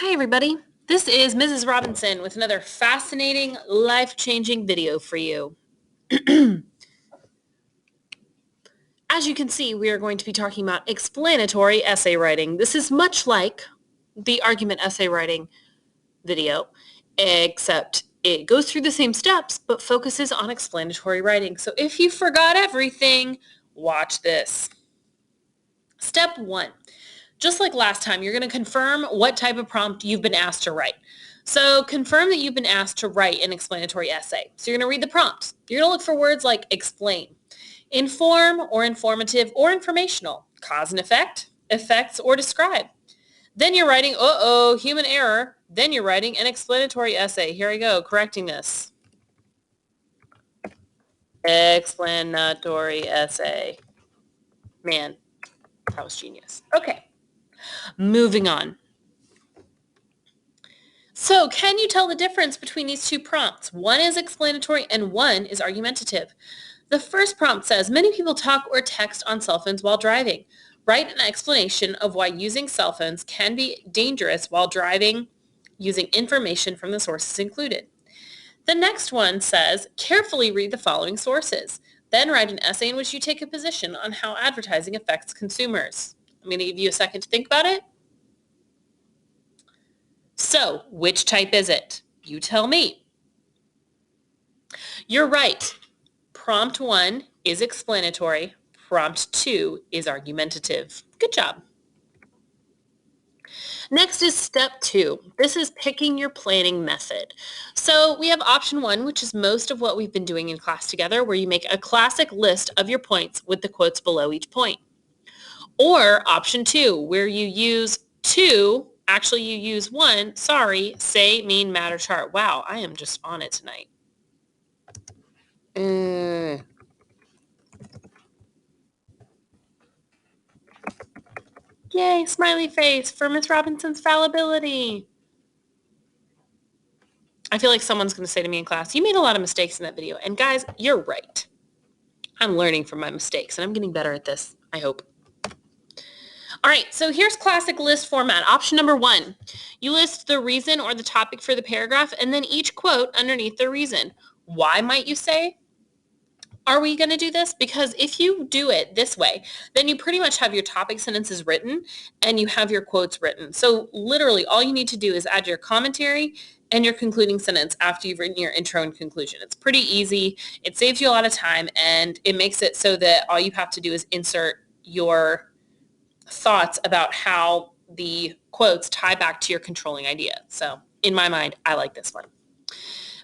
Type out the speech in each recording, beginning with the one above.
Hi everybody, this is Mrs. Robinson with another fascinating, life-changing video for you. As you can see, we are going to be talking about explanatory essay writing. This is much like the argument essay writing video, except it goes through the same steps, but focuses on explanatory writing. So if you forgot everything, watch this. Step 1. Just like last time, you're going to confirm what type of prompt you've been asked to write. So confirm that you've been asked to write an explanatory essay. So you're going to read the prompt. You're going to look for words like explain, inform or informative or informational, cause and effect, effects or describe. Then you're writing, human error. Then you're writing an explanatory essay. Here I go, correcting this. Explanatory essay. Man, that was genius. Okay, moving on. So can you tell the difference between these two prompts? One is explanatory and one is argumentative. The first prompt says, many people talk or text on cell phones while driving. Write an explanation of why using cell phones can be dangerous while driving using information from the sources included. The next one says, carefully read the following sources. Then write an essay in which you take a position on how advertising affects consumers. I'm going to give you a second to think about it. So, which type is it? You tell me. You're right. Prompt 1 is explanatory. Prompt 2 is argumentative. Good job. Next is step 2. This is picking your planning method. So we have option 1, which is most of what we've been doing in class together, where you make a classic list of your points with the quotes below each point. Or option 2, where you use 2, actually you use 1, say, mean, matter, chart. Wow, I am just on it tonight. Yay, smiley face for Miss Robinson's fallibility. I feel like someone's going to say to me in class, you made a lot of mistakes in that video. And guys, you're right. I'm learning from my mistakes, and I'm getting better at this, I hope. All right, so here's classic list format. Option number 1, you list the reason or the topic for the paragraph, and then each quote underneath the reason. Why, might you say? Are we going to do this? Because if you do it this way, then you pretty much have your topic sentences written and you have your quotes written. So literally all you need to do is add your commentary and your concluding sentence after you've written your intro and conclusion. It's pretty easy. It saves you a lot of time, and it makes it so that all you have to do is insert your thoughts about how the quotes tie back to your controlling idea. So in my mind, I like this one.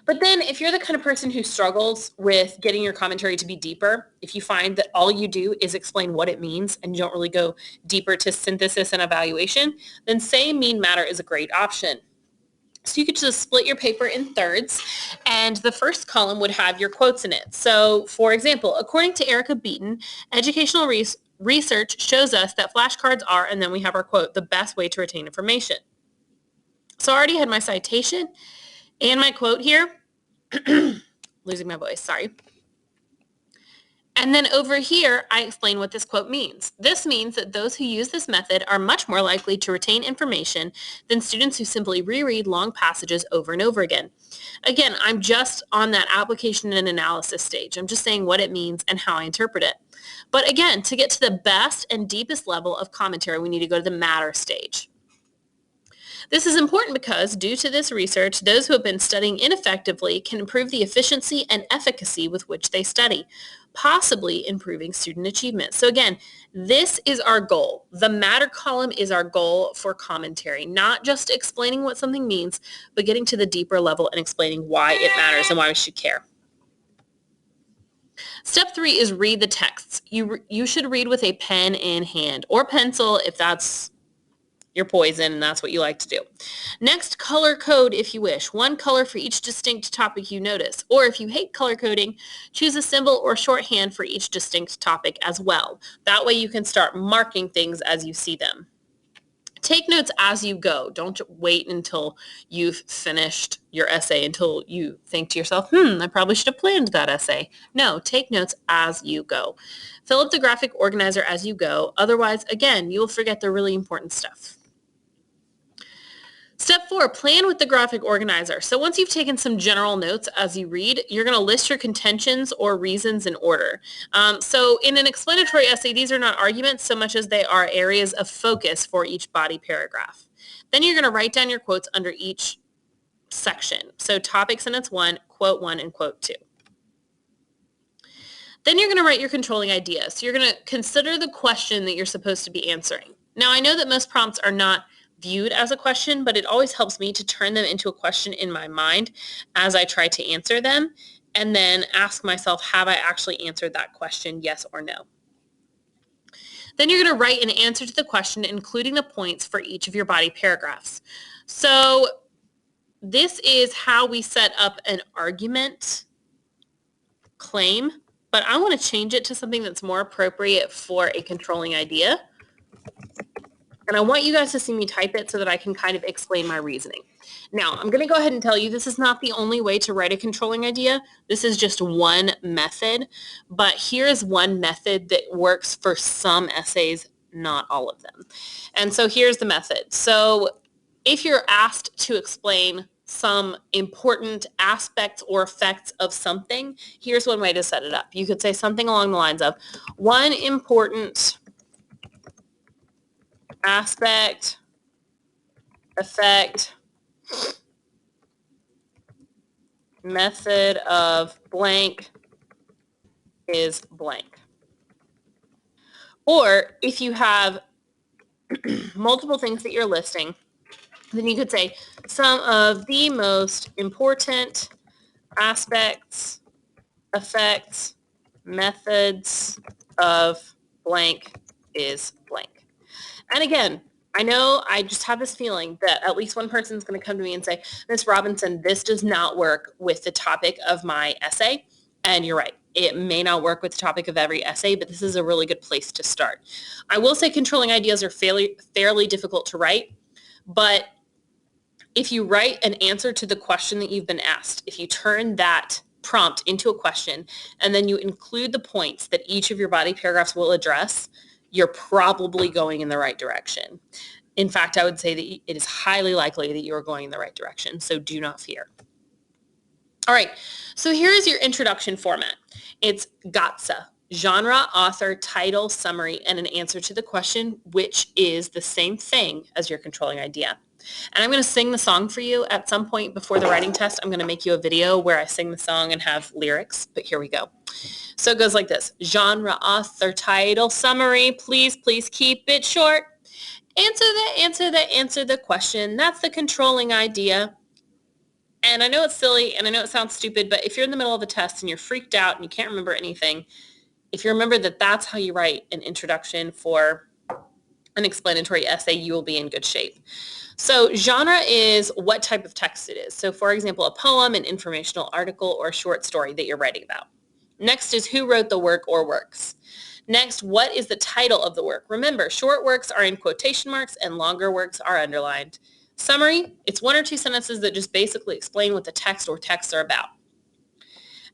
But then if you're the kind of person who struggles with getting your commentary to be deeper, if you find that all you do is explain what it means and you don't really go deeper to synthesis and evaluation, then say, mean, matter is a great option. So you could just split your paper in thirds, and the first column would have your quotes in it. So for example, according to Erica Beaton, educational research shows us that flashcards are, and then we have our quote, the best way to retain information. So I already had my citation and my quote here. Losing my voice, sorry. And then over here, I explain what this quote means. This means that those who use this method are much more likely to retain information than students who simply reread long passages over and over again. Again, I'm just on that application and analysis stage. I'm just saying what it means and how I interpret it. But again, to get to the best and deepest level of commentary, we need to go to the matter stage. This is important because, due to this research, those who have been studying ineffectively can improve the efficiency and efficacy with which they study, possibly improving student achievement. So again, this is our goal. The matter column is our goal for commentary, not just explaining what something means, but getting to the deeper level and explaining why it matters and why we should care. Step 3 is read the texts. You should read with a pen in hand or pencil if that's your poison and that's what you like to do. Next, color code if you wish. One color for each distinct topic you notice. Or if you hate color coding, choose a symbol or shorthand for each distinct topic as well. That way you can start marking things as you see them. Take notes as you go. Don't wait until you've finished your essay until you think to yourself, I probably should have planned that essay. No, take notes as you go. Fill up the graphic organizer as you go. Otherwise, again, you will forget the really important stuff. Step 4, plan with the graphic organizer. So once you've taken some general notes as you read, you're going to list your contentions or reasons in order. So in an explanatory essay, these are not arguments so much as they are areas of focus for each body paragraph. Then you're going to write down your quotes under each section. So topic sentence 1, quote 1, and quote 2. Then you're going to write your controlling idea. So you're going to consider the question that you're supposed to be answering. Now, I know that most prompts are not viewed as a question, but it always helps me to turn them into a question in my mind as I try to answer them, and then ask myself, have I actually answered that question, yes or no? Then you're going to write an answer to the question, including the points for each of your body paragraphs. So this is how we set up an argument claim, but I want to change it to something that's more appropriate for a controlling idea. And I want you guys to see me type it so that I can kind of explain my reasoning. Now, I'm going to go ahead and tell you this is not the only way to write a controlling idea. This is just one method, but here is one method that works for some essays, not all of them. And so here's the method. So if you're asked to explain some important aspects or effects of something, here's one way to set it up. You could say something along the lines of, one important aspect, effect, method of blank is blank. Or if you have multiple things that you're listing, then you could say some of the most important aspects, effects, methods of blank is blank. And again, I know I just have this feeling that at least one person is going to come to me and say, Ms. Robinson, this does not work with the topic of my essay. And you're right. It may not work with the topic of every essay, but this is a really good place to start. I will say controlling ideas are fairly difficult to write, but if you write an answer to the question that you've been asked, if you turn that prompt into a question, and then you include the points that each of your body paragraphs will address, you're probably going in the right direction. In fact, I would say that it is highly likely that you are going in the right direction, so do not fear. All right, so here is your introduction format. It's GATSA, genre, author, title, summary, and an answer to the question, which is the same thing as your controlling idea. And I'm going to sing the song for you at some point before the writing test. I'm going to make you a video where I sing the song and have lyrics, but here we go. So it goes like this. Genre, author, title, summary. Please keep it short. Answer the question. That's the controlling idea. And I know it's silly and I know it sounds stupid, but if you're in the middle of a test and you're freaked out and you can't remember anything, if you remember that that's how you write an introduction for an explanatory essay, you will be in good shape. So genre is what type of text it is. So for example, a poem, an informational article, or a short story that you're writing about. Next is who wrote the work or works. Next, what is the title of the work? Remember, short works are in quotation marks and longer works are underlined. Summary, it's one or two sentences that just basically explain what the text or texts are about.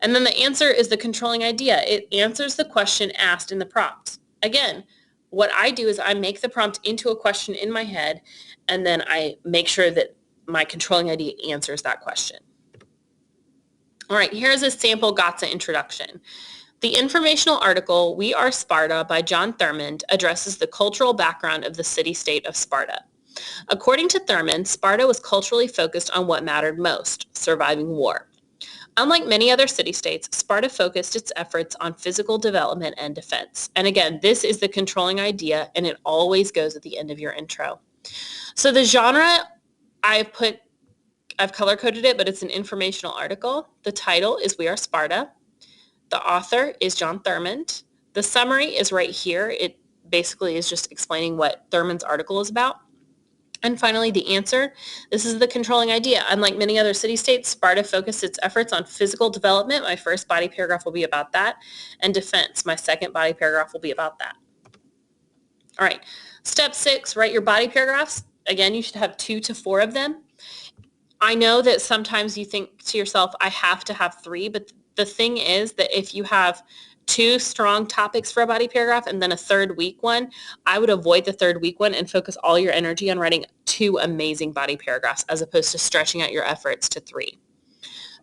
And then the answer is the controlling idea. It answers the question asked in the prompt. Again, what I do is I make the prompt into a question in my head, and then I make sure that my controlling idea answers that question. All right, here's a sample GATSA introduction. The informational article, We Are Sparta by John Thurmond, addresses the cultural background of the city-state of Sparta. According to Thurmond, Sparta was culturally focused on what mattered most, surviving war. Unlike many other city-states, Sparta focused its efforts on physical development and defense. And again, this is the controlling idea, and it always goes at the end of your intro. So the genre, I've color-coded it, but it's an informational article. The title is We Are Sparta. The author is John Thurmond. The summary is right here. It basically is just explaining what Thurmond's article is about. And finally, the answer. This is the controlling idea. Unlike many other city-states, Sparta focused its efforts on physical development. My first body paragraph will be about that. And defense. My second body paragraph will be about that. All right. Step 6, write your body paragraphs. Again, you should have 2 to 4 of them. I know that sometimes you think to yourself, I have to have 3, but the thing is that if you have 2 strong topics for a body paragraph and then a third weak one, I would avoid the third weak one and focus all your energy on writing 2 amazing body paragraphs as opposed to stretching out your efforts to 3.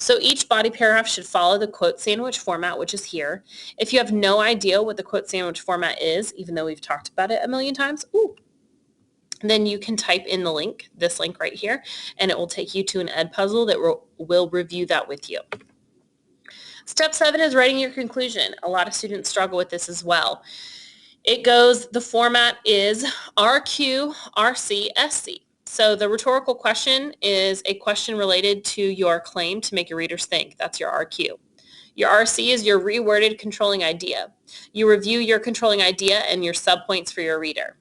So each body paragraph should follow the quote sandwich format, which is here. If you have no idea what the quote sandwich format is, even though we've talked about it a million times, then you can type in the link, this link right here, and it will take you to an Edpuzzle that will review that with you. Step 7 is writing your conclusion. A lot of students struggle with this as well. It goes, the format is RQ, RC, SC. So the rhetorical question is a question related to your claim to make your readers think. That's your RQ. Your RC is your reworded controlling idea. You review your controlling idea and your subpoints for your reader.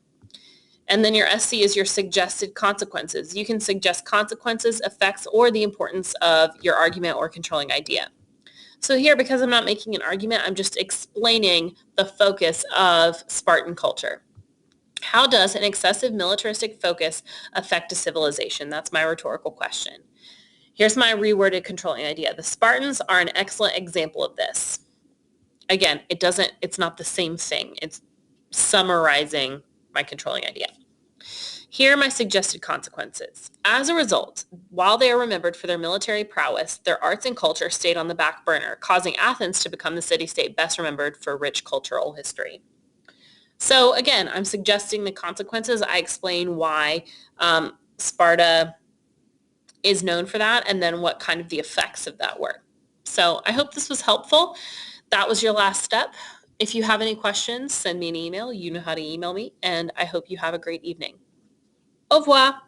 And then your SC is your suggested consequences. You can suggest consequences, effects, or the importance of your argument or controlling idea. So here, because I'm not making an argument, I'm just explaining the focus of Spartan culture. How does an excessive militaristic focus affect a civilization? That's my rhetorical question. Here's my reworded controlling idea. The Spartans are an excellent example of this. Again, it's not the same thing. It's summarizing my controlling idea. Here are my suggested consequences. As a result, while they are remembered for their military prowess, their arts and culture stayed on the back burner, causing Athens to become the city-state best remembered for rich cultural history. So again, I'm suggesting the consequences. I explain why Sparta is known for that and then what kind of the effects of that were. So I hope this was helpful. That was your last step. If you have any questions, send me an email. You know how to email me, and I hope you have a great evening. Au revoir.